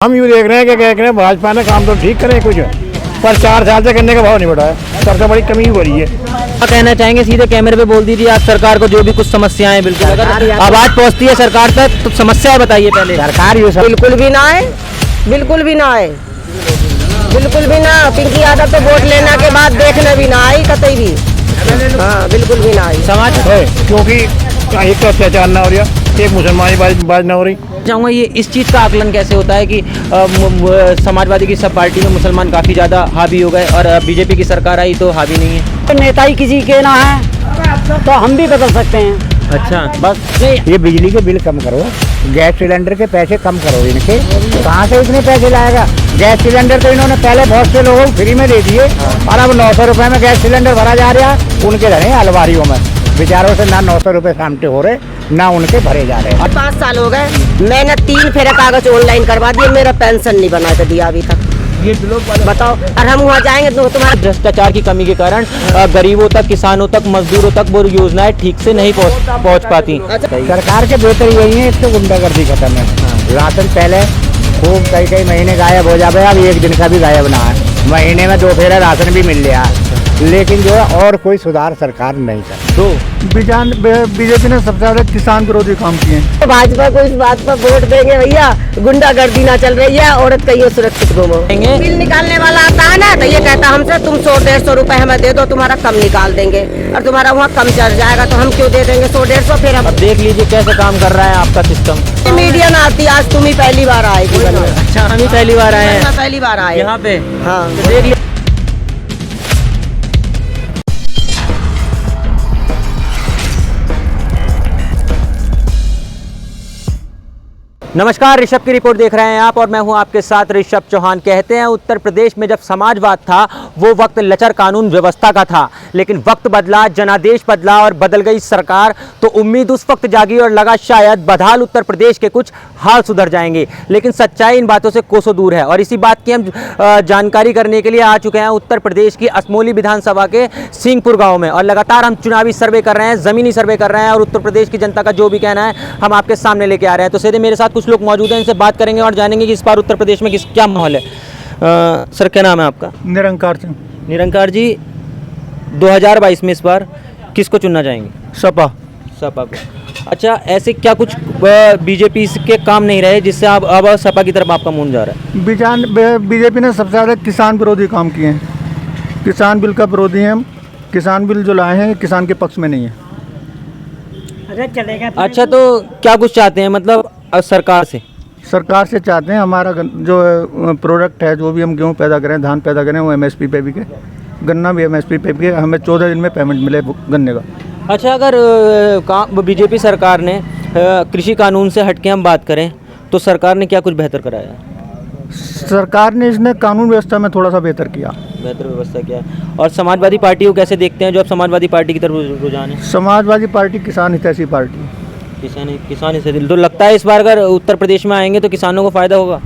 हम यूँ देख रहे हैं कि कह रहे हैं भाजपा ने काम तो ठीक करे कुछ, पर 4 साल से गन्ने का भाव नहीं बढ़ा है। सबसे बड़ी कमी हो रही है। क्या कहना चाहेंगे, सीधे कैमरे पे बोल दीजिए आप सरकार को जो भी कुछ समस्याएं, बिल्कुल अगर आवाज पहुंचती है सरकार तक तो समस्या बताइए पहले। सरकार ये सब बिल्कुल भी ना है, बिल्कुल भी ना है, बिल्कुल भी ना। पिंकी यादव तो वोट लेने के बाद देखने भी ना आई कतई भी। हाँ, बिल्कुल भी ना आई। समाज है क्योंकि एक तो अत्याचार ना हो रहा, एक मुसलमानी बाज ना हो रही। चाहूँगा ये इस चीज़ का आकलन कैसे होता है कि समाजवादी की सब पार्टी में मुसलमान काफ़ी ज़्यादा हावी हो गए और बीजेपी की सरकार आई तो हावी नहीं है। नेता ही किसी के ना है तो हम भी बदल सकते हैं। अच्छा, बस ये बिजली के बिल कम करो, गैस सिलेंडर के पैसे कम करो। इनके कहाँ से इतने पैसे लाएगा? गैस सिलेंडर तो इन्होंने पहले बहुत से लोगों को फ्री में दे दिए और अब 900 रुपये में गैस सिलेंडर भरा जा रहा है। उनके धरे अलमारियों में बेचारों से ना 900 रुपये सामटे हो रहे, ना उनके भरे जा रहे। 5 साल हो गए, मैंने 3 फेरे कागज ऑनलाइन करवा दिए, मेरा पेंशन नहीं बना के दिया अभी तक। ये बताओ, और हम वहाँ जाएंगे तो तुम्हारा भ्रष्टाचार की कमी के कारण गरीबों तक, किसानों तक, मजदूरों तक वो योजनाएं ठीक से नहीं पहुंच पाती। सरकार के बेहतर यही है, एक तो गुंडागर्दी खत्म है। राशन पहले खूब कई महीने गायब हो जाए, अब एक दिन का भी गायब ना है। महीने में 2 फेरा राशन भी मिल गया, लेकिन जो है और कोई सुधार सरकार नहीं कर। तो बीजेपी ने सबसे ज्यादा किसान विरोधी काम किए हैं। तो भाजपा को इस बात पर वोट देंगे भैया, गुंडागर्दी ना चल रही है, औरत कहीं सुरक्षित घूमो। बिल निकालने वाला आता है ना तो ये कहता हमसे तुम 100-150 रुपए हमें दे दो, तुम्हारा कम निकाल देंगे और तुम्हारा वहाँ कम चल जाएगा, तो हम क्यों दे देंगे 100-150? फिर हम अब देख लीजिए कैसे काम कर रहा है आपका सिस्टम। मीडिया ना आती, आज तुम ही पहली बार आए जीवन में। अच्छा, हम ही पहली बार आए हैं पहली बार आए यहाँ पे। हाँ, तो देख लीजिए। नमस्कार, ऋषभ की रिपोर्ट देख रहे हैं आप और मैं हूं आपके साथ ऋषभ चौहान। कहते हैं उत्तर प्रदेश में जब समाजवाद था वो वक्त लचर कानून व्यवस्था का था, लेकिन वक्त बदला, जनादेश बदला और बदल गई सरकार। तो उम्मीद उस वक्त जागी और लगा शायद बदहाल उत्तर प्रदेश के कुछ हाल सुधर जाएंगे, लेकिन सच्चाई इन बातों से कोसों दूर है। और इसी बात की हम जानकारी करने के लिए आ चुके हैं उत्तर प्रदेश की असमोली विधानसभा के सिंहपुर गाँव में और लगातार हम चुनावी सर्वे कर रहे हैं, ज़मीनी सर्वे कर रहे हैं और उत्तर प्रदेश की जनता का जो भी कहना है हम आपके सामने लेके आ रहे हैं। तो सीधे मेरे साथ कुछ लोग मौजूद हैं, इनसे बात करेंगे और जानेंगे कि इस बार उत्तर प्रदेश में क्या माहौल है। सर, क्या नाम है आपका? निरंकार सिंह। निरंकार जी, 2022 में इस बार किसको चुनना चाहेंगे? सपा सपा को। अच्छा, ऐसे क्या कुछ बीजेपी के काम नहीं रहे जिससे आप अब सपा की तरफ आपका मुंह जा रहा है? बीजेपी ने सबसे ज़्यादा किसान विरोधी काम किए हैं। किसान बिल का विरोधी हैं हम। किसान बिल जो लाए हैं किसान के पक्ष में नहीं है। अच्छा, तो क्या कुछ चाहते हैं मतलब सरकार से चाहते हैं हमारा जो प्रोडक्ट है, जो भी हम गेहूँ पैदा करें, धान पैदा करें, वो MSP पे बिके, गन्ना भी MSP पे बिके, हमें 14 दिन में पेमेंट मिले गन्ने का। अच्छा, अगर बीजेपी सरकार ने कृषि कानून से हटके हम बात करें तो सरकार ने क्या कुछ बेहतर कराया? सरकार ने इसने कानून व्यवस्था में थोड़ा सा बेहतर व्यवस्था किया। और समाजवादी पार्टी को कैसे देखते हैं, जो अब समाजवादी पार्टी की तरफ रुझान है? समाजवादी पार्टी किसान हितैषी पार्टी। किसान से तो लगता है इस बार अगर उत्तर प्रदेश में आएंगे तो किसानों को फ़ायदा होगा?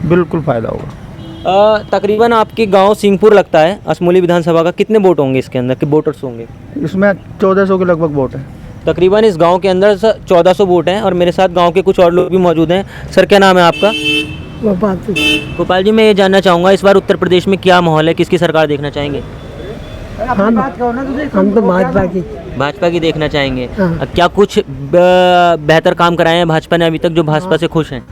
बिल्कुल फ़ायदा होगा। तकरीबन आपके गांव सिंहपुर लगता है असमोली विधानसभा का, कितने वोट होंगे इसके अंदर, कितने वोटर्स होंगे? इसमें 1400 के लगभग वोट है। तकरीबन इस गांव के अंदर 1400 वोट हैं और मेरे साथ गांव के कुछ और लोग भी मौजूद हैं। सर, क्या नाम है आपका? गोपाल जी, मैं ये जानना चाहूँगा इस बार उत्तर प्रदेश में क्या माहौल है, किसकी सरकार देखना चाहेंगे? हम तो भाजपा की देखना चाहेंगे। क्या कुछ बेहतर काम कराए हैं भाजपा ने अभी तक जो भाजपा से खुश हैं?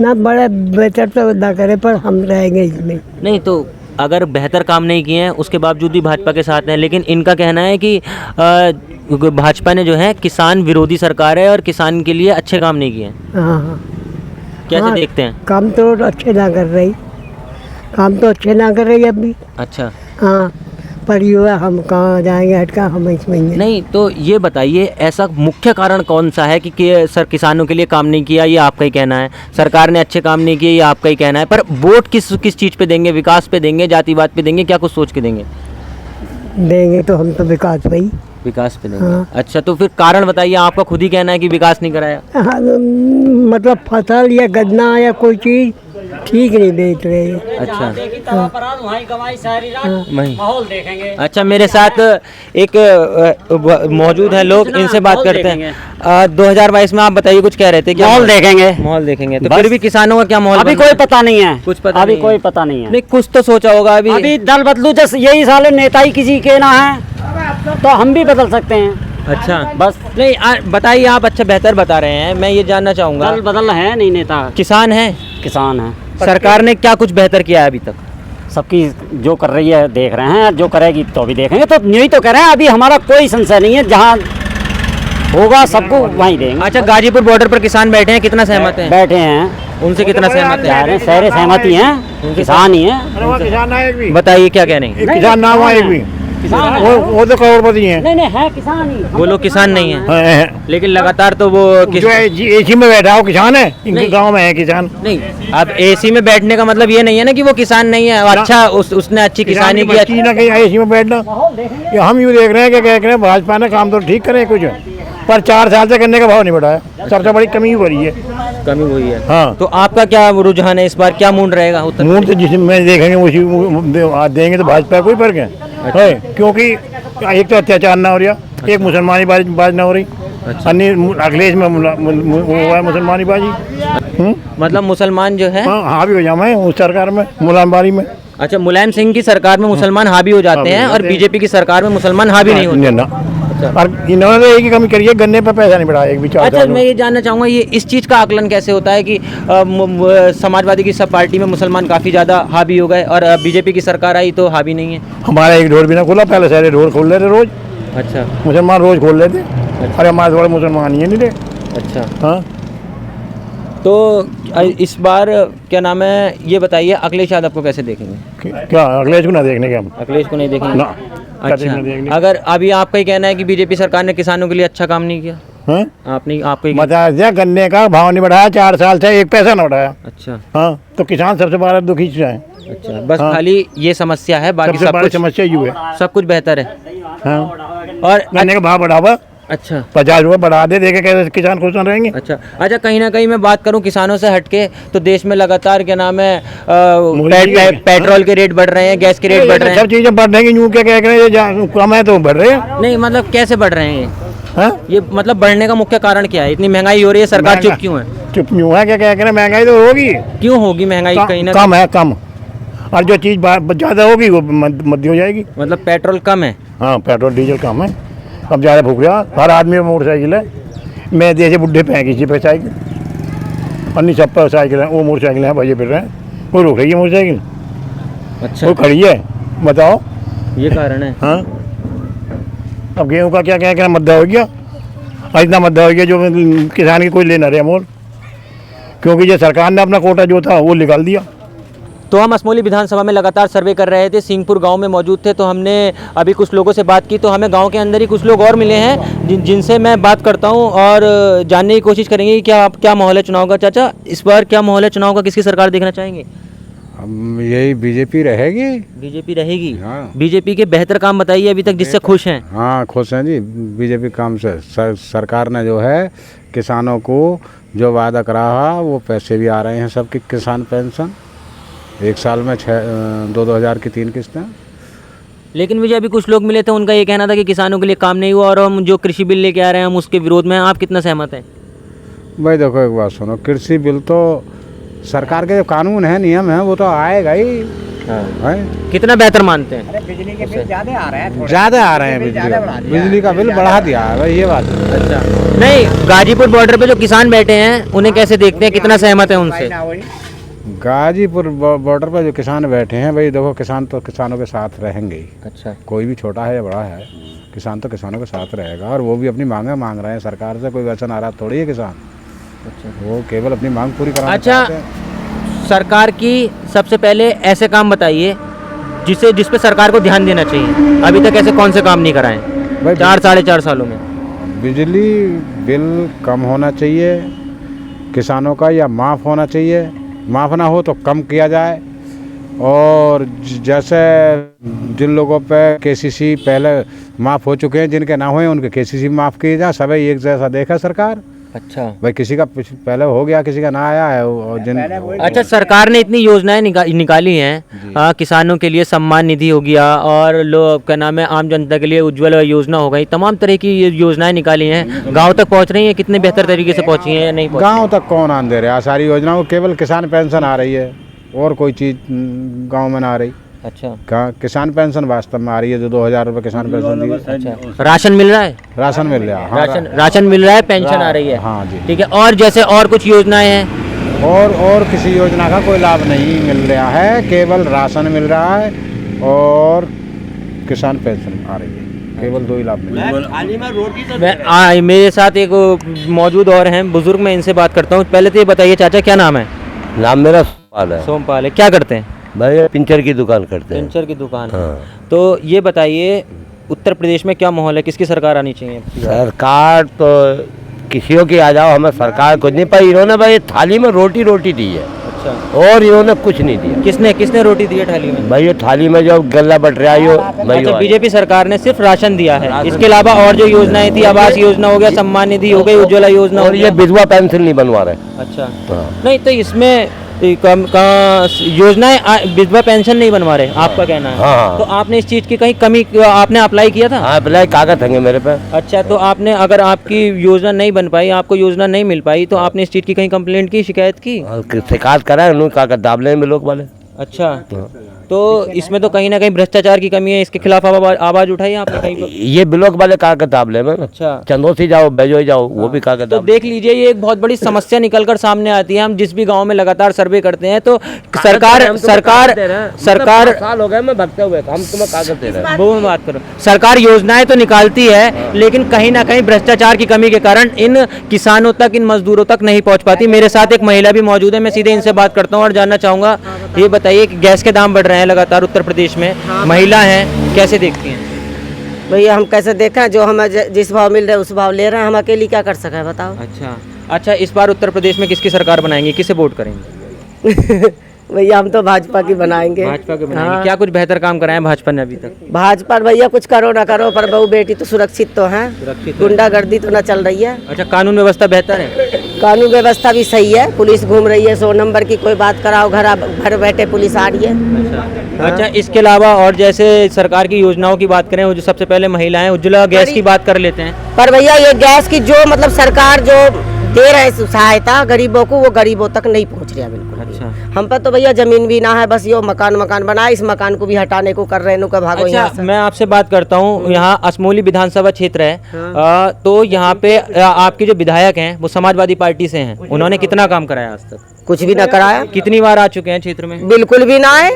ना बड़ा बेहतर तो ना करे, पर हम रहेंगे इसमें। नहीं, तो अगर बेहतर काम नहीं किए हैं उसके बावजूद भी भाजपा के साथ हैं, लेकिन इनका कहना है कि भाजपा ने जो है किसान विरोधी सरकार है और किसान के लिए अच्छे काम नहीं किए हैं। हाँ, कैसे देखते हैं? काम तो अच्छे ना कर रही अभी। अच्छा, हाँ, पर ये हम कहाँ जाएंगे, हटका हम इसमें नहीं। तो ये बताइए ऐसा मुख्य कारण कौन सा है कि सर किसानों के लिए काम नहीं किया, ये आपका ही कहना है, सरकार ने अच्छे काम नहीं किए, ये आपका ही कहना है, पर वोट किस चीज़ पे देंगे? विकास पे देंगे, जातिवाद पे देंगे, क्या कुछ सोच के देंगे? तो हम तो विकास पे देंगे। हाँ। अच्छा, तो फिर कारण बताइए, आपका खुद ही कहना है कि विकास नहीं कराया। हाँ, मतलब फसल या गन्ना या कोई चीज़ ठीक नहीं बेच रहे हैं। अच्छा वही। माहौल देखेंगे। अच्छा, मेरे साथ एक मौजूद है लोग, इनसे बात करते हैं। 2022 में आप बताइए, कुछ कह रहे थे क्या? माहौल देखेंगे। माहौल देखेंगे तो बस। फिर भी किसानों का क्या माहौल अभी बन कोई रहा पता नहीं है, कुछ पता अभी नहीं कोई है। पता नहीं है। नहीं, कुछ तो सोचा होगा अभी। अभी दल बदलू, जैसे यही साले नेता ही किसी के ना है तो हम भी बदल सकते हैं। अच्छा, बस नहीं बताइए आप। अच्छा, बेहतर बता रहे हैं। मैं ये जानना चाहूँगा, दल बदल है नहीं, नेता किसान है, किसान है। सरकार ने क्या कुछ बेहतर किया है अभी तक? सबकी जो कर रही है देख रहे हैं, जो करेगी तो भी देखेंगे। तो यही तो कह रहे हैं, अभी हमारा कोई संशय नहीं है, जहाँ होगा सबको वहीं देंगे। अच्छा, गाजीपुर बॉर्डर पर किसान बैठे हैं, कितना सहमत हैं? बैठे हैं, उनसे कितना सहमत जा है? रहे हैं, सारे सहमति हैं, किसान ही हैं। किसान ना एक भी, बताइए क्या कह रहे हैं? किसान ना हुआ एक भी, किसान वो तो करोड़पति हैं। नहीं है किसान ही। वो लोग किसान नहीं है, लेकिन लगातार तो वो जो एसी में बैठा हो किसान है, इनके नहीं। गांव में है किसान। नहीं, अब एसी में बैठने का मतलब ये नहीं है ना कि वो किसान नहीं है। अच्छा, उसने अच्छी किसानी की। बच्ची ना कहीं एसी में बैठना। ये हम यूँ देख रहे हैं कि कह रहे हैं भाजपा ने काम तो ठीक करे कुछ, पर 4 साल से गन्ने का भाव नहीं बढ़ाया। सबसे बड़ी कमी हो रही है। कमी हुई है। हाँ, तो आपका क्या रुझान है इस बार, क्या मूड रहेगा उत्तर? मूड तो जिसमें देखेंगे उसी देंगे तो भाजपा कोई फर्क है, क्योंकि एक तो अत्याचार ना हो रहा, एक मुसलमानी बाज ना हो रही, अन्य अखिलेश में वो है मुसलमानी बाजी। मतलब मुसलमान जो है, हाँ हाँ भी हो जाए उस सरकार में मुलायमबारी में। अच्छा, मुलायम सिंह की सरकार में मुसलमान हावी हो जाते हैं और बीजेपी की सरकार में मुसलमान हावी नहीं होते। ना, और इन्होंने एक ही कमी करी है, गन्ने पर पैसा नहीं बढ़ाया एक भी। अच्छा, मैं ये जानना चाहूँगा, ये इस चीज़ का आकलन कैसे होता है कि समाजवादी की सब पार्टी में मुसलमान काफ़ी ज़्यादा हावी हो गए और बीजेपी की सरकार आई तो हावी नहीं है? हमारा एक ढोर भी ना खुला, पहले सारे ढोर खोल लेते रोज, अच्छा मुसलमान रोज खोल लेते। अरे हमारे थोड़े मुसलमान ही है नहीं रे। अच्छा। हाँ, तो इस बार क्या नाम है, ये बताइए, अखिलेश यादव को कैसे देखेंगे? क्या अखिलेश को ना देखने के हम? अखिलेश को नहीं देखेंगे ना। अच्छा, अगर अभी आपका ही कहना है कि बीजेपी सरकार ने किसानों के लिए अच्छा काम नहीं किया, हाँ? आपको ही बता दिया, गन्ने का भाव नहीं बढ़ाया 4 साल से, एक पैसा नहीं बढ़ाया। अच्छा हाँ, तो किसान सबसे बड़ा दुखी है। अच्छा, बस हाँ। खाली ये समस्या है, बाकी सबसे सब बड़ी कुछ समस्या ये है। सब कुछ बेहतर है। हाँ, और गन्ने का भाव बढ़ावा, अच्छा 50 रुपये बढ़ा दे, देखे कैसे किसान खुश ना रहेंगे। अच्छा, कहीं ना कहीं मैं बात करूं किसानों से हटके, तो देश में लगातार क्या नाम है पेट्रोल के रेट बढ़ रहे हैं, गैस के रेट बढ़ रहे सब हैं। चीजें बढ़ रही हैं, यूँ क्या कह रहे हैं, कम है तो बढ़ रहे हैं। नहीं, मतलब कैसे बढ़ रहे हैं ये? हाँ? ये मतलब बढ़ने का मुख्य कारण क्या है? इतनी महंगाई हो रही है, सरकार चुप क्यों है? चुप यूँ है, क्या कह रहे हैं, महंगाई तो होगी। क्यों होगी महंगाई? कहीं ना कम है, कम, और जो चीज़ ज़्यादा होगी वो मध्य हो जाएगी। मतलब पेट्रोल कम है। हाँ, पेट्रोल डीजल कम है, अब ज़्यादा फूक रहा। हर आदमी में मोटरसाइकिल है, मैं जैसे बुढ़े पे हैं किसी पे साइकिल, अन्य सब पर साइकिल है, वो मोटरसाइकिल है, भैया फिर रहे हैं, वो रुक रही है मोटरसाइकिल, अच्छा, वो खड़ी है। बताओ, ये कारण है। हाँ, अब गेहूँ का क्या क्या क्या मद्दा हो गया, इतना मद्दा हो गया जो किसान की कोई लेना रहे मोल, क्योंकि जो सरकार ने अपना कोटा जो था वो निकाल दिया। तो हम असमोली विधानसभा में लगातार सर्वे कर रहे थे, सिंहपुर गांव में मौजूद थे, तो हमने अभी कुछ लोगों से बात की, तो हमें गांव के अंदर ही कुछ लोग और मिले हैं जिनसे मैं बात करता हूं और जानने की कोशिश करेंगे कि क्या माहौल है चुनाव का। चाचा, इस बार क्या माहौल है चुनाव का, किसकी सरकार देखना चाहेंगे? हम यही बीजेपी रहेगी। बीजेपी रहेगी। हाँ। बीजेपी के बेहतर काम बताइए अभी तक जिससे खुश हैं। हाँ, खुश हैं जी बीजेपी काम से। सरकार ने जो है किसानों को जो वादा करा वो पैसे भी आ रहे हैं, सबकी किसान पेंशन 1 साल में 2-2 हज़ार की 3 किस्तें। लेकिन मुझे अभी कुछ लोग मिले थे, उनका ये कहना था कि किसानों के लिए काम नहीं हुआ और हम जो कृषि बिल लेके आ रहे हैं हम उसके विरोध में हैं। आप कितना सहमत हैं? भाई देखो, एक बात सुनो, कृषि बिल तो सरकार के जो कानून है, नियम है, वो तो आएगा ही। है कितना बेहतर मानते हैं? बिजली के बिल ज़्यादा आ रहे हैं, ज़्यादा आ रहे हैं बिजली का बिल बढ़ा दिया है भाई, ये बात है। अच्छा, नहीं, गाजीपुर बॉर्डर पे जो किसान बैठे हैं उन्हें कैसे देखते हैं, कितना सहमत है उनसे? गाजीपुर बॉर्डर पर जो किसान बैठे हैं, भाई देखो, किसान तो किसानों के साथ रहेंगे ही। अच्छा, कोई भी छोटा है या बड़ा है, किसान तो किसानों के साथ रहेगा, और वो भी अपनी मांगें मांग रहे हैं सरकार से। कोई वचन आ रहा थोड़ी है किसान, वो केवल अपनी मांग पूरी कराना चाहते हैं। सरकार की सबसे पहले ऐसे काम बताइए जिस पे सरकार को ध्यान देना चाहिए। अभी तक ऐसे कौन से काम नहीं कराए भाई 4-4.5 सालों में? बिजली बिल कम होना चाहिए किसानों का, या माफ़ होना चाहिए, माफ़ ना हो तो कम किया जाए। और जैसे जिन लोगों पे केसीसी पहले माफ़ हो चुके हैं, जिनके ना हुए उनके केसीसी माफ़ किए जाए। सभी एक जैसा देखा सरकार, अच्छा भाई किसी का पहले हो गया, किसी का ना आया है। और अच्छा, सरकार ने इतनी योजनाएं निकाली हैं, किसानों के लिए सम्मान निधि हो गया और लोग क्या नाम है आम जनता के लिए उज्ज्वल योजना हो गई, तमाम तरह की ये योजनाएं निकाली हैं, गांव तक पहुंच रही हैं, कितने बेहतर तरीके से पहुंची हैं या नहीं पहुंची? गाँव तक कौन आन दे रहा है? सारी योजनाओं केवल किसान पेंशन आ रही है और कोई चीज़ गाँव में ना आ रही। अच्छा, कहाँ किसान पेंशन वास्तव में आ रही है, जो 2000 रुपये किसान पेंशन दी। अच्छा, राशन मिल रहा है? राशन मिल रहा है, हाँ, राशन मिल रहा है, पेंशन आ रही है। हाँ जी, ठीक है। और जैसे और कुछ योजनाएं हैं? और किसी योजना का कोई लाभ नहीं मिल रहा है, केवल राशन मिल रहा है और किसान पेंशन आ रही है, केवल 2 ही लाभ मिल रहे हैं। मेरे साथ एक मौजूद और हैं बुजुर्ग, मैं इनसे बात करता हूँ। पहले तो ये बताइए चाचा, क्या नाम है? नाम मेरा सोमपाल है। सोमपाल है। क्या करते हैं? भाई पिंचर की दुकान करते हैं। पेंचर की दुकान है। हाँ। तो ये बताइए उत्तर प्रदेश में क्या माहौल है, किसकी सरकार आनी चाहिए? सरकार तो किसी की आ जाओ, हमें सरकार कुछ नहीं पाई। इन्होंने भाई थाली में रोटी दी है। अच्छा, और इन्होंने कुछ नहीं दिया। किसने रोटी दी है थाली में? भाई ये थाली में जो गल्ला बट रहा है अच्छा, बीजेपी सरकार ने सिर्फ राशन दिया है, इसके अलावा और जो योजनाएं थी, आवास योजना हो गया, सम्मान निधि हो गई, उज्ज्वला योजना हो और ये गया। विधवा पेंशन नहीं बनवा रहे। अच्छा, हाँ। नहीं तो इसमें योजनाएं विधवा पेंशन नहीं बनवा रहे, आपका कहना है? हाँ। तो आपने इस चीज की कहीं कमी आपने अप्लाई किया था? हाँ, अप्लाई कागज है मेरे पे। अच्छा, तो आपने अगर आपकी योजना नहीं बन पाई, आपको योजना नहीं मिल पाई, तो आपने इस चीज की कहीं कंप्लेंट की, शिकायत की? शिकायत करा है, उन्होंने कागज दाब ले लोग वाले। अच्छा, तो इसमें तो कहीं ना कहीं भ्रष्टाचार की कमी है, इसके खिलाफ आवाज उठाई आपने कहीं पर? ये ब्लॉक वाले कागज दाब ले में। अच्छा, चंदोसी जाओ, बेजोई जाओ, वो भी कागज तो दाब। देख लीजिए, ये एक बहुत बड़ी समस्या निकलकर सामने आती है। हम जिस भी गांव में लगातार सर्वे करते हैं तो सरकार साल हो गए मैं भगते हुए, हम तुम्हें कागज दे रहे हैं। वो मैं बात करूं, सरकार योजनाएं तो निकालती है, लेकिन कहीं ना कहीं भ्रष्टाचार की कमी के कारण इन किसानों तक, इन मजदूरों तक नहीं पहुंच पाती। मेरे साथ एक महिला भी मौजूद है, मैं सीधे इनसे बात करता हूं और जानना चाहूंगा, ये बताइए कि गैस के दाम बढ़ रहे हैं लगातार उत्तर प्रदेश में, महिला हैं, कैसे देखती हैं? भैया हम कैसे देखें, जो हमें जिस भाव मिल रहा है उस भाव ले रहे हैं, हम अकेली क्या कर सके बताओ। अच्छा, इस बार उत्तर प्रदेश में किसकी सरकार बनाएंगे, किसे वोट करेंगे? भैया हम तो भाजपा की बनाएंगे। भाजपा के बनाएंगे। क्या कुछ बेहतर काम कराए हैं भाजपा ने अभी तक? भाजपा भैया कुछ करो ना करो, पर बहू बेटी तो सुरक्षित तो है, गुंडागर्दी तो ना चल रही है। अच्छा, कानून व्यवस्था बेहतर है? कानून व्यवस्था भी सही है, पुलिस घूम रही है, 100 नंबर की कोई बात कराओ घर बैठे पुलिस आ रही है। अच्छा, इसके अलावा और जैसे सरकार की योजनाओं की बात करें, वो जो सबसे पहले महिलाएं, उज्ज्वला गैस की बात कर लेते हैं। पर भैया ये गैस की जो मतलब सरकार जो दे रहे हैं सहायता गरीबों को, वो गरीबों तक नहीं पहुंच रहा बिल्कुल। अच्छा, हम पर तो भैया जमीन भी ना है, बस ये मकान बना, इस मकान को भी हटाने को कर रहे हैं, भागो यहाँ अच्छा, से। मैं आपसे बात करता हूँ, यहाँ असमोली विधानसभा क्षेत्र है, तो यहाँ पे आपके जो विधायक हैं वो समाजवादी पार्टी से हैं, उन्होंने कितना काम कराया आज तक? कुछ भी ना कराया। कितनी बार आ चुके हैं क्षेत्र में? बिल्कुल भी ना आए,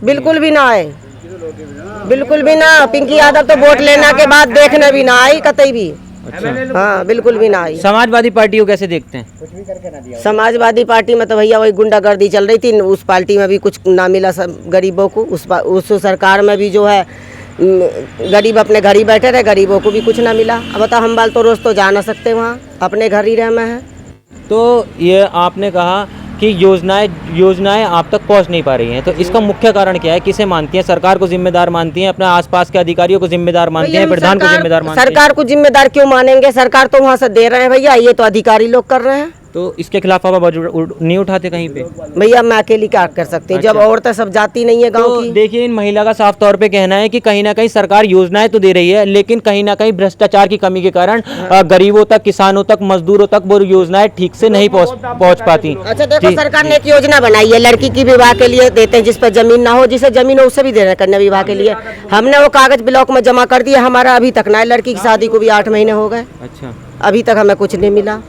बिल्कुल भी ना आए, बिल्कुल भी ना। पिंकी यादव तो वोट लेने के बाद देखने भी ना आई कतई भी। अच्छा, हाँ, बिल्कुल भी ना आई। समाजवादी पार्टी को कैसे देखते हैं? समाजवादी पार्टी में तो भैया वही गुंडागर्दी चल रही थी, उस पार्टी में भी कुछ ना मिला गरीबों को, उस सरकार में भी जो है गरीब अपने घर ही बैठे रहे, गरीबों को भी कुछ ना मिला। अब बताओ, हम बाल तो रोज तो जा ना सकते वहाँ, अपने घर ही रह में है। तो ये आपने कहा कि योजनाएं आप तक पहुंच नहीं पा रही हैं, तो इसका मुख्य कारण क्या है? किसे मानती हैं? सरकार को जिम्मेदार मानती हैं, अपने आसपास के अधिकारियों को जिम्मेदार मानती हैं, प्रधान को जिम्मेदार मानती हैं? सरकार को जिम्मेदार क्यों मानेंगे? सरकार तो वहाँ से दे रहे हैं भैया, ये तो अधिकारी लोग कर रहे हैं। तो इसके खिलाफ आप आवाज नहीं उठाते कहीं पे? भैया मैं अकेली क्या कर सकती हूँ, जब औरतें सब जाती नहीं है गाँव तो की। देखिए, इन महिला का साफ तौर पे कहना है कि कहीं ना कहीं सरकार योजनाएं तो दे रही है, लेकिन कहीं ना कहीं भ्रष्टाचार की कमी के कारण गरीबों तक, किसानों तक, मजदूरों तक वो योजनाएं ठीक से नहीं पहुंच पाती। अच्छा देखो, सरकार ने एक योजना बनाई है, लड़की की विवाह के लिए देते हैं, जिस पर जमीन ना हो, जिसे जमीन हो उसे भी दे रहे हैं कन्या विवाह के लिए। हमने वो कागज ब्लॉक में जमा कर दिया, हमारा अभी तक ना है, लड़की की शादी को भी 8 महीने हो गए, अच्छा, अभी तक हमें कुछ नहीं मिला।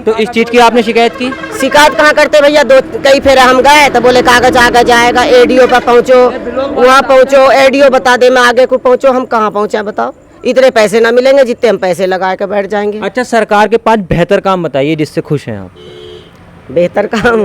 तो इस चीज की आपने शिकायत की? शिकायत कहाँ करते भैया, कई फेरे हम गए तो बोले कागज आगे जाएगा, एडीओ पर पहुँचो, वहाँ पहुँचो, एडीओ बता दे मैं आगे को पहुँचो, हम कहाँ पहुँचे बताओ? इतने पैसे ना मिलेंगे जितने हम पैसे लगा के बैठ जाएंगे। अच्छा, सरकार के 5 बेहतर काम बताइए जिससे खुश हैं आप। बेहतर काम,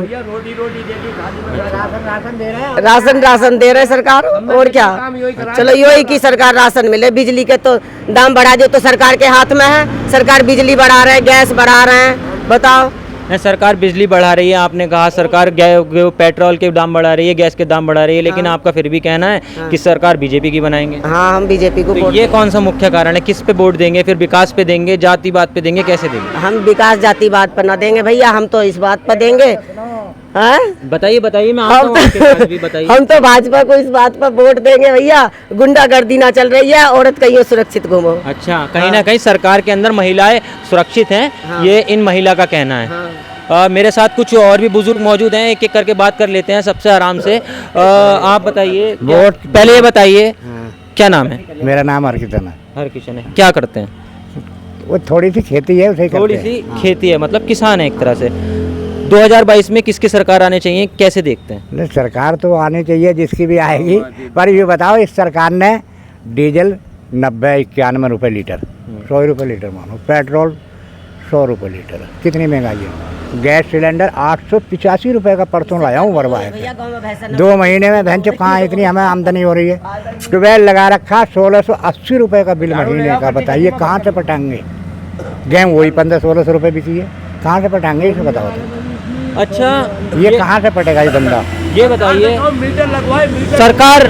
राशन दे रहे सरकार, और क्या? चलो यही की सरकार राशन मिले, बिजली के तो दाम बढ़ा दे तो सरकार के हाथ में है, सरकार बिजली बढ़ा रहे हैं, गैस बढ़ा रहे हैं, बताओ सरकार बिजली बढ़ा रही है, आपने कहा सरकार पेट्रोल के दाम बढ़ा रही है, गैस के दाम बढ़ा रही है, लेकिन आपका फिर भी कहना है कि सरकार बीजेपी की बनाएंगे। हाँ, हम बीजेपी को तो वोट ये कौन सा मुख्य कारण है? किस पे वोट देंगे? फिर विकास पे देंगे, जाति बात पे देंगे, कैसे देंगे? हम विकास जाति बात पर ना देंगे भैया, हम तो इस बात पर देंगे। हाँ? बताइए बताइए, मैं आता हूँ आपके पास भी, बताइए। हम तो भाजपा को इस बात पर वोट देंगे भैया, गुंडागर्दी ना चल रही है, औरत कहीं सुरक्षित घूमो। अच्छा, कहीं ना कहीं सरकार के अंदर महिलाएं सुरक्षित हैं, ये इन महिला का कहना है। मेरे साथ कुछ और भी बुजुर्ग मौजूद हैं, एक एक करके बात कर लेते हैं सबसे आराम से। आप बताइए, पहले ये बताइए क्या नाम है? मेरा नाम हरकिशन है। हरकिशन है। क्या करते हैं? वो थोड़ी सी खेती है, उसे थोड़ी सी खेती है, मतलब किसान है एक तरह से। 2022 में किसकी सरकार आने चाहिए, कैसे देखते हैं? नहीं, सरकार तो आनी चाहिए जिसकी भी आएगी, पर ये बताओ इस सरकार ने डीजल 90-91 रुपये लीटर, 100 रुपये लीटर मानो, पेट्रोल 100 रुपये लीटर, कितनी महंगाई है। गैस सिलेंडर 885 रुपये का परसों लाया हूँ भरवाए के, 2 महीने में बहन चुप कहाँ इतनी हमें आमदनी हो रही है। ट्यूबवेल लगा रखा 1680 रुपये का बिल महीने का, बताइए कहाँ से पटाएंगे। गेहूँ वही 1500-1600 रुपये बिकी है, कहाँ से पटाएंगे इसे बताओ तो। अच्छा, ये कहाँ से पटेगा ये बंदा? ये बताइए सरकार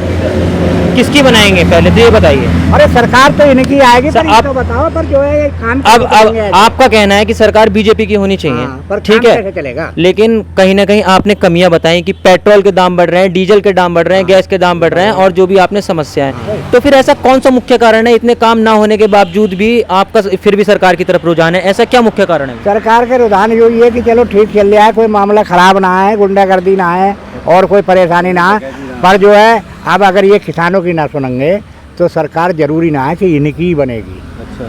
किसकी बनाएंगे, पहले तो ये बताइए। अरे सरकार तो इनकी आएगी, पर आप तो बताओ, पर जो है ये काम अब आपका कहना है कि सरकार बीजेपी की होनी चाहिए, पर ठीक काम है, कैसे चलेगा? लेकिन कहीं ना कहीं आपने कमियां बताई कि पेट्रोल के दाम बढ़ रहे हैं, डीजल के दाम बढ़ रहे हैं, गैस के दाम बढ़ रहे हैं, और जो भी आपने समस्याएं, तो फिर ऐसा कौन सा मुख्य कारण है, इतने काम ना होने के बावजूद भी आपका फिर भी सरकार की तरफ रुझान है? ऐसा क्या मुख्य कारण है? सरकार के रुझान यही है कि चलो ठीक चल रहा है, कोई मामला खराब ना आए, गुंडागर्दी ना आए और कोई परेशानी ना आए, पर जो है अब अगर ये किसानों की ना सुनेंगे तो सरकार जरूरी ना है कि इनकी ही बनेगी। अच्छा,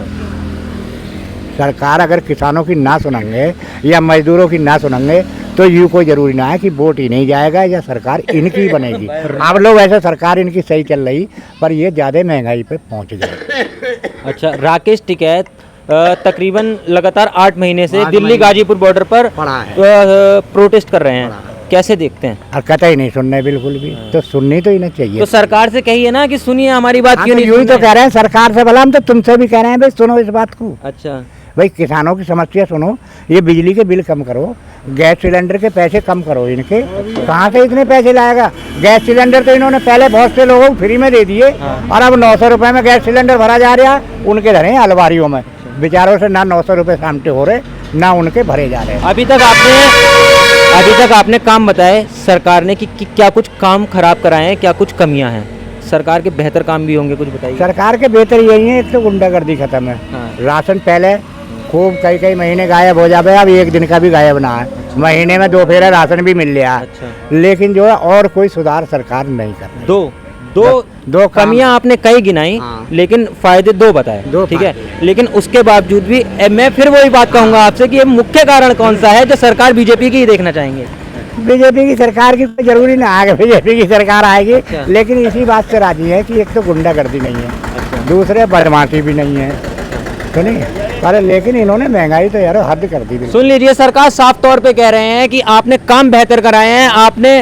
सरकार अगर किसानों की ना सुनेंगे या मजदूरों की ना सुनेंगे तो यूँ कोई जरूरी ना है कि वोट ही नहीं जाएगा या सरकार इनकी ही बनेगी। आप लोग ऐसे सरकार इनकी सही चल रही, पर ये ज़्यादा महंगाई पे पहुंच गए। अच्छा, राकेश टिकैत तकरीबन लगातार 8 महीने से दिल्ली गाजीपुर बॉर्डर पर पड़ा है, प्रोटेस्ट कर रहे हैं, कैसे देखते हैं? और कतई नहीं सुनने बिल्कुल भी, तो सुननी तो इन्हें चाहिए। तो सरकार से कहिए ना कि सुनिए हमारी बात, क्यों नहीं यूँ ही सुन तो कह रहे हैं सरकार से, भला हम तो तुमसे भी कह रहे हैं भाई सुनो इस बात को। अच्छा, भाई किसानों की समस्या सुनो, ये बिजली के बिल कम करो, गैस सिलेंडर के पैसे कम करो इनके, कहाँ से इतने पैसे लाएगा? गैस सिलेंडर तो इन्होंने पहले बहुत से लोगों को फ्री में दे दिए, और अब 900 रुपये में गैस सिलेंडर भरा जा रहा है, उनके धरे हैं अलमारियों में, बेचारों से ना 900 रुपये सामटे हो रहे ना उनके भरे जा रहे हैं। अभी तक आपने काम बताए सरकार ने कि क्या कुछ काम खराब कराए हैं, क्या कुछ कमियां हैं? सरकार के बेहतर काम भी होंगे, कुछ बताइए। सरकार के बेहतर यही है, एक तो गुंडागर्दी खत्म है। हाँ। राशन पहले खूब कई महीने गायब हो जाए, अब एक दिन का भी गायब ना है, महीने में 2 फेरा राशन भी मिल रहा है। अच्छा। लेकिन जो है और कोई सुधार सरकार नहीं कर रही। दो कमियां आपने कई गिनाई, हाँ। लेकिन फायदे 2 बताए, ठीक है, लेकिन उसके बावजूद भी मैं फिर वही बात कहूंगा आपसे कि ये मुख्य कारण कौन सा है जो सरकार बीजेपी की ही देखना चाहेंगे? बीजेपी की सरकार की कोई जरूरी ना आगे बीजेपी की सरकार आएगी। अच्छा। लेकिन इसी बात से राजी है कि एक तो गुंडागर्दी नहीं है, दूसरे बदमाशी भी नहीं है, तो नहीं है। अरे लेकिन इन्होंने महंगाई तो यार हद कर दी। सुन लीजिए, सरकार साफ तौर पे कह रहे हैं कि आपने काम बेहतर कराए हैं, आपने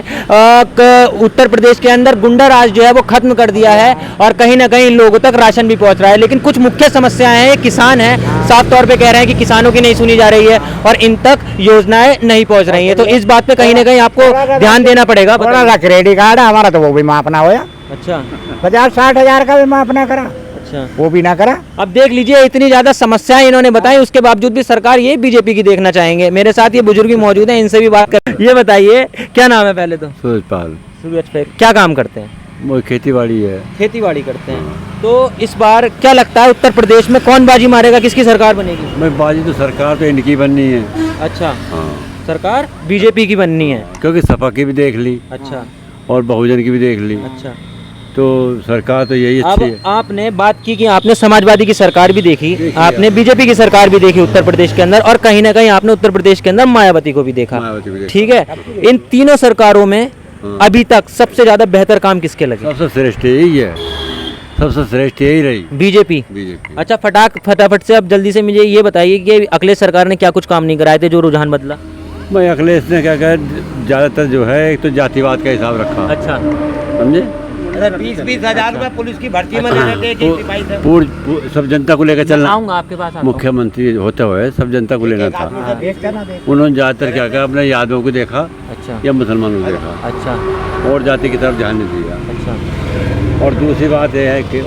उत्तर प्रदेश के अंदर गुंडा राज जो है वो खत्म कर दिया है, और कहीं ना कहीं लोगों तक राशन भी पहुंच रहा है। लेकिन कुछ मुख्य समस्याएं हैं, किसान हैं, साफ तौर पे कह रहे हैं कि किसानों की नहीं सुनी जा रही है और इन तक योजनाएं नहीं पहुंच रही है, तो इस बात पे कहीं ना कहीं आपको ध्यान देना पड़ेगा। थोड़ा सा क्रेडिट कार्ड है हमारा, तो वो भी मापना होया। अच्छा, 50-60 हजार का भी मापना करा, अच्छा, वो भी ना करा। अब देख लीजिए, इतनी ज्यादा समस्याएं इन्होंने बताई, उसके बावजूद भी सरकार ये बीजेपी की देखना चाहेंगे। मेरे साथ ये बुजुर्ग भी मौजूद हैं, इनसे भी बात कर। ये बताइए क्या नाम है पहले तो? सूरजपाल। सूरज, क्या काम करते हैं? वो खेती बाड़ी है। खेती बाड़ी करते हैं। तो इस बार क्या लगता है उत्तर प्रदेश में कौन बाजी मारेगा, किसकी सरकार बनेगी? मैं बाजी तो सरकार तो इनकी बननी है। अच्छा, हाँ, सरकार बीजेपी की बननी है। क्योंकि सपा की भी देख ली अच्छा, और बहुजन की भी देख ली, अच्छा, तो सरकार तो यही अच्छी है। अब आपने बात की कि आपने समाजवादी की सरकार भी देखी, आपने बीजेपी की सरकार भी देखी उत्तर प्रदेश के अंदर, और कहीं ना कहीं आपने उत्तर प्रदेश के अंदर मायावती को भी देखा, ठीक है। इन तीनों सरकारों में अभी तक सबसे ज्यादा बेहतर काम किसके लगे? सबसे श्रेष्ठ यही है, सबसे श्रेष्ठ यही रही, बीजेपी। अच्छा, फटाफट से अब जल्दी से मुझे ये बताइए कि अखिलेश सरकार ने क्या कुछ काम नहीं कराए थे जो रुझान बदला? मैं अखिलेश ने क्या कहा, ज़्यादातर जो है एक तो जातिवाद का हिसाब रखा। अच्छा, समझे, 20-20 हजार रुपए पुलिस की भर्ती में ले लेते हैं कि सिपाही से। पूर्ण सब जनता को लेकर चलना। आऊंगा आपके पास, मुख्यमंत्री होते हुए सब जनता को लेना था। उन्होंने ज़्यादातर क्या कहा, अपने यादवों को देखा अच्छा या मुसलमानों को देखा, अच्छा और जाति की तरफ ध्यान नहीं दिया। अच्छा और दूसरी बात यह है कि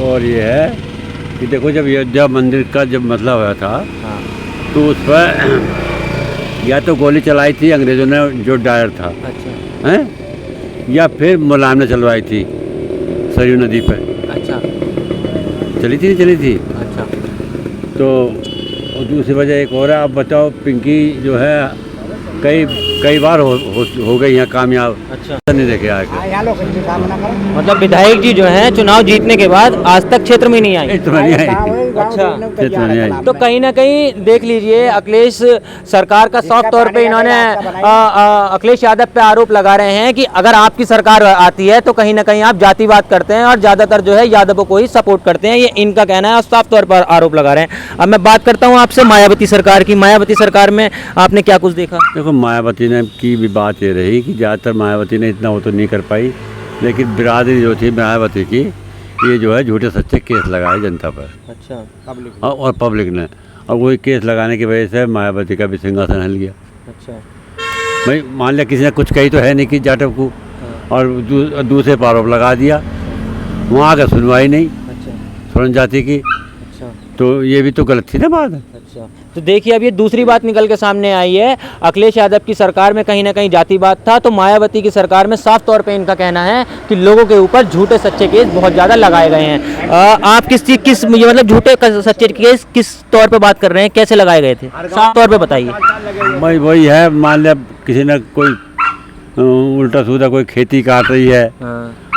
कि देखो जब अयोध्या मंदिर का जब मसला हुआ था हाँ तो उस पर या तो गोली चलाई थी अंग्रेज़ों ने जो डायर था, अच्छा हैं, या फिर मुलायम ने चलवाई थी सरयू नदी पर। अच्छा चली थी नहीं चली थी। अच्छा तो और दूसरी वजह एक और है। आप बताओ, पिंकी जो है कई बार हो गई हैं कामयाब, अच्छा नहीं देखे आके। मतलब विधायक जी जो हैं चुनाव जीतने के बाद आज तक क्षेत्र में नहीं आई। इतना नहीं आई। अच्छा इतना नहीं आई। तो कहीं ना कहीं देख लीजिए, अखिलेश सरकार का साफ तौर पे इन्होंने अखिलेश यादव पे आरोप लगा रहे हैं कि अगर आपकी सरकार आती है तो कहीं ना कहीं आप जातिवाद करते हैं और ज़्यादातर जो है यादवों को ही सपोर्ट करते हैं, ये इनका कहना है और साफ तौर पर आरोप लगा रहे हैं। अब मैं बात करता हूँ आपसे मायावती सरकार की। मायावती सरकार में आपने क्या कुछ देखा? देखो, मायावती ने की भी बात ये रही कि ज़्यादातर मायावती ने इतना वो तो नहीं कर पाई, लेकिन बिरादरी जो थी मायावती की, ये जो है झूठे सच्चे केस लगाए जनता पर। अच्छा और पब्लिक ने, और वही केस लगाने की वजह से मायावती का भी सिंहासन हिल गया। अच्छा भाई मान लिया किसी ने कुछ कही तो है नहीं कि जाटव को, और दूसरे पर आरोप लगा दिया, वहाँ का सुनवाई नहीं अच्छा स्वर्ण जाति की, अच्छा तो ये भी तो गलत थी ना बात। अच्छा तो देखिए, अब ये दूसरी बात निकल के सामने आई है। अखिलेश यादव की सरकार में कहीं ना कहीं जातिवाद था, तो मायावती की सरकार में साफ तौर पे इनका कहना है कि लोगों के ऊपर झूठे सच्चे केस बहुत ज़्यादा लगाए गए हैं। आप किस ये मतलब झूठे सच्चे केस किस तौर पे बात कर रहे हैं, कैसे लगाए गए थे, साफ तौर पे बताइए। भाई वही है, मान लिया किसी ने कोई उल्टा सीधा कोई खेती काट रही है,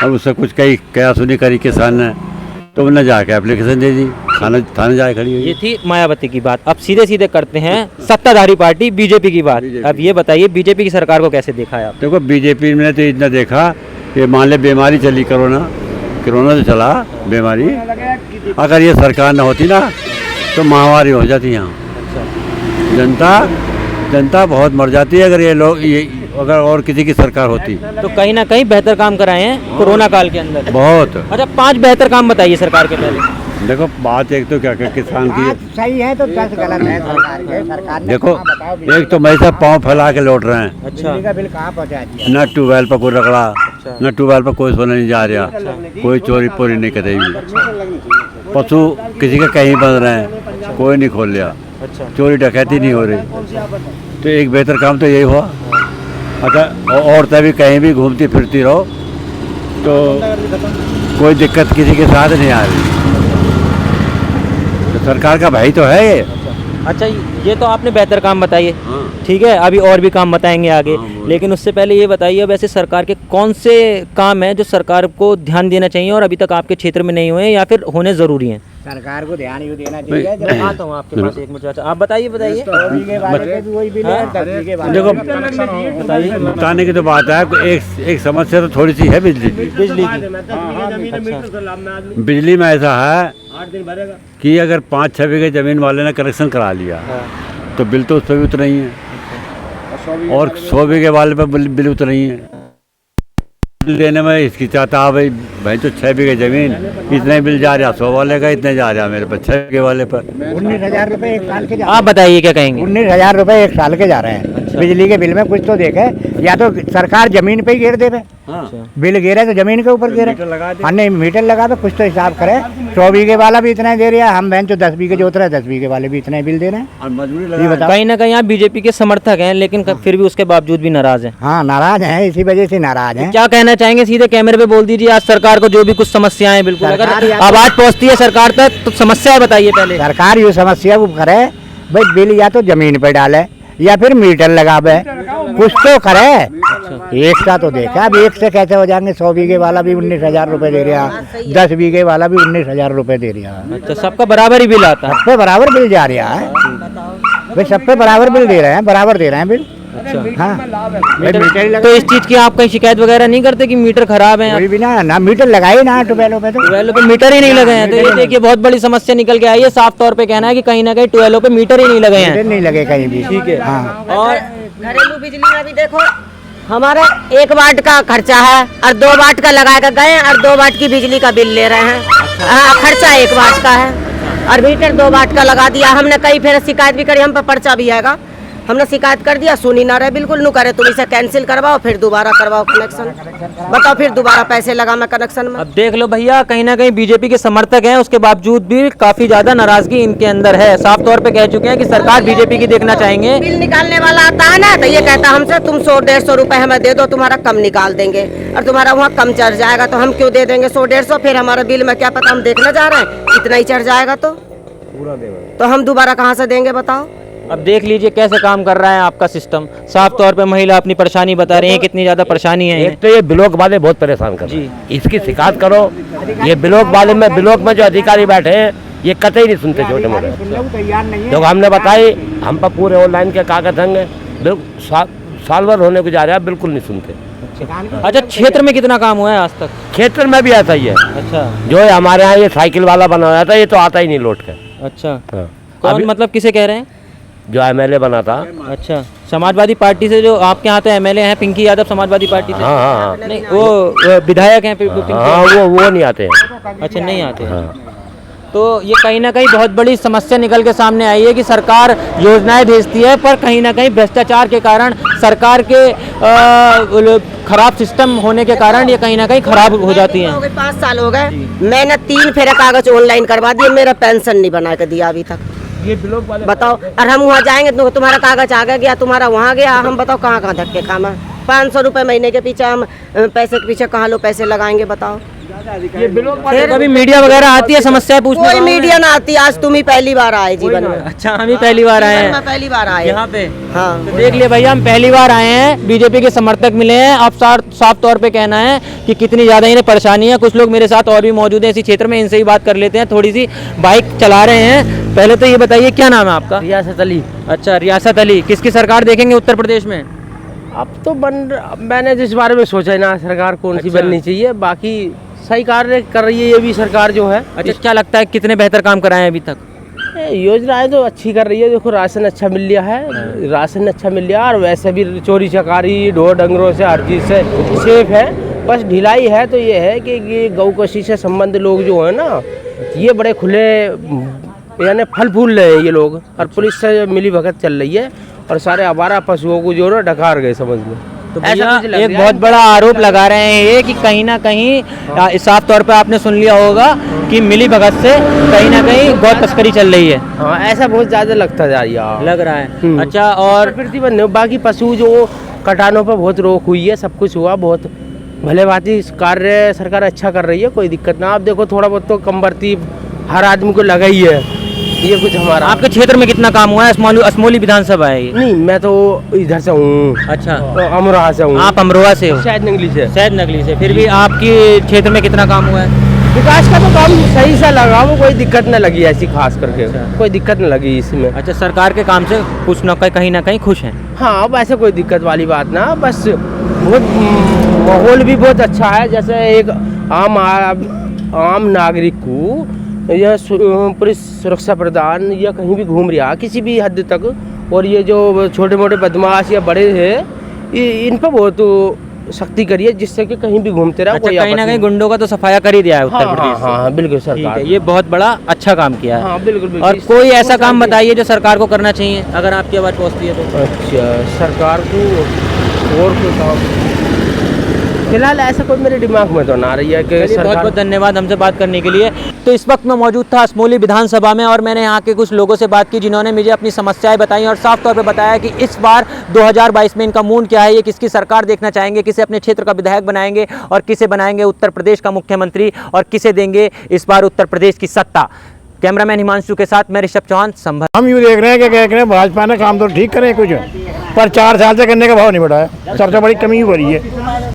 अब उससे कुछ कही क्या सुनी करी किसान ने, तो उन्होंने जाके एप्लीकेशन दे दी, थाने जाके खड़ी हुई। ये थी मायावती की बात। अब सीधे सीधे करते हैं सत्ताधारी पार्टी बीजेपी की बात। अब ये बताइए, बीजेपी की सरकार को कैसे देखा है आप? देखो, बीजेपी ने तो इतना देखा कि मान ले बीमारी चली, कोरोना से चला बीमारी, अगर ये सरकार न होती ना तो महामारी हो जाती यहाँ। जनता बहुत मर जाती है अगर ये लोग अगर और किसी की सरकार होती। तो कहीं ना कहीं बेहतर काम कराए हैं कोरोना काल के अंदर बहुत। अच्छा, 5 बेहतर काम बताइए सरकार के पहले। देखो, बात एक तो क्या किसान की सही है तो 10 गलत है सरकार ने। देखो, एक तो मैं सब पाँव फैला के लौट रहे हैं। अच्छा बिजली का बिल कहाँ पहुँचा दिया? न ट्यूबवेल पर कोई रगड़ा, न ट्यूबवेल पर कोई सोने नहीं जा रहा, कोई चोरी पोरी नहीं करेगी, पशु किसी के कहीं बंद रहे हैं, कोई नहीं खोल लिया, चोरी डकैती नहीं हो रही। तो एक बेहतर काम तो यही हुआ। अच्छा, औरतें भी कहीं भी घूमती फिरती रहो तो कोई दिक्कत किसी के साथ नहीं आ रही, तो सरकार का भाई तो है ये। अच्छा, ये तो आपने बेहतर काम बताइए, ठीक है, अभी और भी काम बताएंगे आगे, लेकिन उससे पहले ये बताइए वैसे सरकार के कौन से काम हैं जो सरकार को ध्यान देना चाहिए और अभी तक आपके क्षेत्र में नहीं हुए या फिर होने ज़रूरी हैं? सरकार को ध्यान यूँ देना चाहिए। मैं आता हूँ आपके पास, एक मिनट चाचा, आप बताइए। देखो, बताने की तो बात है, एक समस्या तो थोड़ी सी है बिजली की। बिजली में ऐसा है कि अगर 5-6 बीघे जमीन वाले ने कनेक्शन करा लिया तो बिल तो उस पर भी उतना ही है, और 100 बीघे वाले पर बिल उतना ही है। लेने में इसकी चाहता भाई तो 6 बीघे जमीन, इतने बिल जा रहा 100 वाले का, इतने जा रहा मेरे पर 6 बीघे वाले पर। 19,000 रुपए एक साल के। आप बताइए क्या कहेंगे? 19,000 रुपए एक साल के जा रहे हैं। अच्छा। बिजली के बिल में कुछ तो देखे, या तो सरकार जमीन पे ही घेर देवे। बिल गिरे तो जमीन के ऊपर गिरे, नहीं मीटर लगा दो, कुछ तो हिसाब करे। 100 बीघे वाला भी इतना दे रहा है, हम बहन जो 10 बीघे जो उतरा 10 बीघे वाले भी इतना बिल दे रहे हैं। कहीं ना कहीं आप बीजेपी के समर्थक हैं, लेकिन फिर भी उसके बावजूद भी नाराज हैं। हाँ, नाराज हैं, इसी वजह से नाराज हैं। क्या कहना चाहेंगे, सीधे कैमरे पे बोल दीजिए। आज सरकार को जो भी कुछ समस्याएं, बिल्कुल अगर आवाज पहुंचती है सरकार तक तो समस्या बताइए पहले। सरकार ये समस्या वो करे, भाई बिल या तो जमीन पे डाले या फिर मीटर लगावे, कुछ तो करे। एक सा तो देखा, अब एक से कैसे हो जाएंगे? 100 बीघे वाला भी 19,000 रुपए दे रहा, 10 बीघे वाला भी 19,000 रुपए दे रहा। अच्छा, सबका बराबर ही बिल आता है? सब पे बराबर बिल जा रहा है भाई, सब पे बराबर बिल दे रहे हैं, बराबर दे रहे हैं बिल। अच्छा, हाँ। तो इस चीज की आप कहीं शिकायत वगैरह नहीं करते कि मीटर खराब है? कोई भी ना मीटर लगाए ना ट्यूबवेलों पे, तो ट्यूबवेलों पे मीटर ही नहीं लगे हैं। तो ये देखिए, बहुत बड़ी समस्या निकल के आई है। साफ तौर पे कहना है कि कहीं ना कहीं ट्यूबवेलों पे मीटर ही नहीं लगे हैं। नहीं लगे कहीं भी। ठीक है। हाँ। और घरेलू बिजली में भी देखो, हमारा 1 वाट का खर्चा है और 2 वाट का लगा कर गए और 2 वाट की बिजली का बिल ले रहे हैं। हाँ, खर्चा 1 वाट का है और मीटर 2 वाट का लगा दिया। हमने कई फिर शिकायत भी करी, हम पर पर्चा भी आएगा। हमने शिकायत कर दिया, सुनी ना रहे, बिल्कुल नहीं करे। तुम इसे कैंसिल करवाओ, फिर दोबारा करवाओ कनेक्शन। बताओ फिर दोबारा पैसे लगा मैं कनेक्शन में। अब देख लो भैया, कहीं ना कहीं बीजेपी के समर्थक हैं, उसके बावजूद भी काफी ज्यादा नाराजगी इनके अंदर है। साफ तौर पे कह चुके हैं कि सरकार बीजेपी की देखना चाहेंगे। बिल निकालने वाला आता है ना, तो ये कहता हमसे तुम 100-150 रुपए हमें दे दो, तुम्हारा कम निकाल देंगे और तुम्हारा वहाँ कम चढ़ जाएगा। तो हम क्यों दे देंगे 100-150? फिर हमारा बिल में क्या पता, हम देखने जा रहे हैं इतना ही चढ़ जाएगा तो हम दोबारा कहाँ से देंगे बताओ। अब देख लीजिए कैसे काम कर रहा है आपका सिस्टम। साफ तौर पे महिला अपनी परेशानी बता रही है, कितनी ज्यादा परेशानी है एक तो ये ब्लॉक वाले बहुत परेशान कर रहे हैं, इसकी शिकायत करो। ये ब्लॉक वाले में, ब्लॉक में जो अधिकारी बैठे हैं ये कतई नहीं सुनते छोटे मोटे। तो हमने बताई, हम पर पूरे ऑनलाइन के कागज होंगे, साल भर होने को जा रहा है, बिल्कुल नहीं सुनते। अच्छा, क्षेत्र में कितना काम हुआ है आज तक? क्षेत्र में भी ऐसा ही है। अच्छा, जो है हमारे यहाँ ये साइकिल वाला बना हुआ था, ये तो आता ही नहीं लौट के। अच्छा, हाँ। कौन मतलब किसे कह रहे हैं? जो MLA बना था। अच्छा, समाजवादी पार्टी से जो आपके यहाँ तो MLA हैं, पिंकी यादव समाजवादी पार्टी से। हाँ हाँ नहीं, वो विधायक हैं पिंकी हाँ, वो नहीं आते हैं। अच्छा, नहीं आते हैं। हाँ। तो ये कहीं ना कहीं बहुत बड़ी समस्या निकल के सामने आई है कि सरकार योजनाएं भेजती है, पर कहीं ना कहीं भ्रष्टाचार के कारण, सरकार के खराब सिस्टम होने के कारण ये कहीं ना कहीं खराब हो जाती हैं। 5 साल हो गए, मैंने 3 फेरे कागज ऑनलाइन करवा दिए, मेरा पेंशन नहीं बना के दिया अभी तक। ये ब्लॉक वाले बताओ, और हम वहाँ जाएंगे तो तुम्हारा कागज आगे गया, तुम्हारा वहाँ गया, हम बताओ कहाँ कहाँ धक्के खामा। 500 रुपए महीने के पीछे हम पैसे के पीछे कहाँ लो पैसे लगाएंगे बताओ। ये ब्लॉक फिर कभी मीडिया वगैरह आती है समस्या पूछने? कोई मीडिया ना आती, आज तुम ही पहली बार आए जीवन में। अच्छा, हम ही पहली बार आए हैं पहली बार आए यहाँ पे। हाँ, तो देख लिए भैया, हम पहली बार आए हैं, बीजेपी के समर्थक मिले हैं। अब साफ तौर पे कहना है कि कितनी ज़्यादा इन्हें परेशानी है। कुछ लोग मेरे साथ और भी मौजूद हैं इसी क्षेत्र में, इनसे ही बात कर लेते हैं। थोड़ी सी बाइक चला रहे हैं। पहले तो ये बताइए क्या नाम है आपका? रियासत अली। अच्छा, रियासत अली। किसकी सरकार देखेंगे उत्तर प्रदेश में? अब तो मैंने जिस बारे में सोचा है ना, सरकार कौन सी बननी चाहिए, बाकी सही कार्य कर रही है ये भी सरकार जो है। अच्छा, क्या लगता है कितने बेहतर काम कराए हैं अभी तक? योजनाएं तो अच्छी कर रही है। देखो, राशन अच्छा मिल लिया है, राशन अच्छा मिल लिया, और वैसे भी चोरी चकारी ढोर डंगरों से हर चीज़ से सेफ है। बस ढिलाई है तो ये है कि ये गौ कृषि से संबंध लोग जो है ना, ये बड़े खुले यानी फल फूल रहे हैं ये लोग, और पुलिस से मिली भगत चल रही है और सारे आवारा पशुओं को जो ना डकार गए समझ लो। तो भैया एक बहुत बड़ा आरोप लगा रहे हैं ये कि कहीं ना कहीं साफ तौर पे आपने सुन लिया होगा कि मिली भगत से कहीं ना कहीं गौ तस्करी चल रही है। हाँ, ऐसा बहुत ज्यादा लगता जा रही है, लग रहा है। अच्छा, और प्रकृति बाकी पशु जो कटानों पर बहुत रोक हुई है, सब कुछ हुआ, बहुत भले भांति कार्य सरकार अच्छा कर रही है, कोई दिक्कत ना। आप देखो, थोड़ा बहुत तो कम बढ़ती हर आदमी को लगा ही है। ये कुछ हमारा आपके क्षेत्र में कितना काम हुआ है? असमोली विधानसभा है ये। नहीं, मैं तो इधर से हूँ। अच्छा, तो अमरोहा से हूँ। आप अमरोहा से हो? शायद नगली से। शायद नगली से। फिर भी आपके क्षेत्र में कितना काम हुआ है? विकास का तो काम सही से लगा, वो कोई दिक्कत न लगी ऐसी खास करके। कोई दिक्कत न लगी इसमें। अच्छा, सरकार के काम से कुछ न कहीं ना कहीं खुश हैं? हाँ, वैसे कोई दिक्कत वाली बात ना, बस बहुत माहौल भी बहुत अच्छा है। जैसे एक आम नागरिक को यह पुलिस सुरक्षा प्रदान या कहीं भी घूम रहा किसी भी हद तक, और ये जो छोटे मोटे बदमाश या बड़े हैं इन पर बहुत सख्ती करी है, जिससे कि कहीं भी घूमते रहो। अच्छा, कहीं ना कहीं गुंडों का तो सफाया कर ही दिया है उत्तर प्रदेश। हाँ, बिल्कुल सरकार, ये बहुत बड़ा अच्छा काम किया है। हाँ, बिल्कुल। और कोई ऐसा काम बताइए जो सरकार को करना चाहिए, अगर आपकी आवाज़ पहुँचती है तो। अच्छा, सरकार को और कोई काम फिलहाल ऐसा कोई मेरे दिमाग में तो ना रही है कि बहुत बहुत धन्यवाद हमसे बात करने के लिए। तो इस वक्त मैं मौजूद था असमोली विधानसभा में, और मैंने यहाँ के कुछ लोगों से बात की जिन्होंने मुझे अपनी समस्याएं बताई और साफ तौर पे बताया कि इस बार 2022 में इनका मूड क्या है, ये किसकी सरकार देखना चाहेंगे, किसे अपने क्षेत्र का विधायक बनाएंगे और किसे बनाएंगे उत्तर प्रदेश का मुख्यमंत्री, और किसे देंगे इस बार उत्तर प्रदेश की सत्ता। कैमरामैन हिमांशु के साथ मैं ऋषभ चौहान, संभल। हम यूँ देख रहे हैं कि कह रहे हैं भाजपा ने काम तो ठीक करे कुछ, पर 4 साल से करने का भाव नहीं बढ़ाया। सबसे बड़ी कमी हो रही है।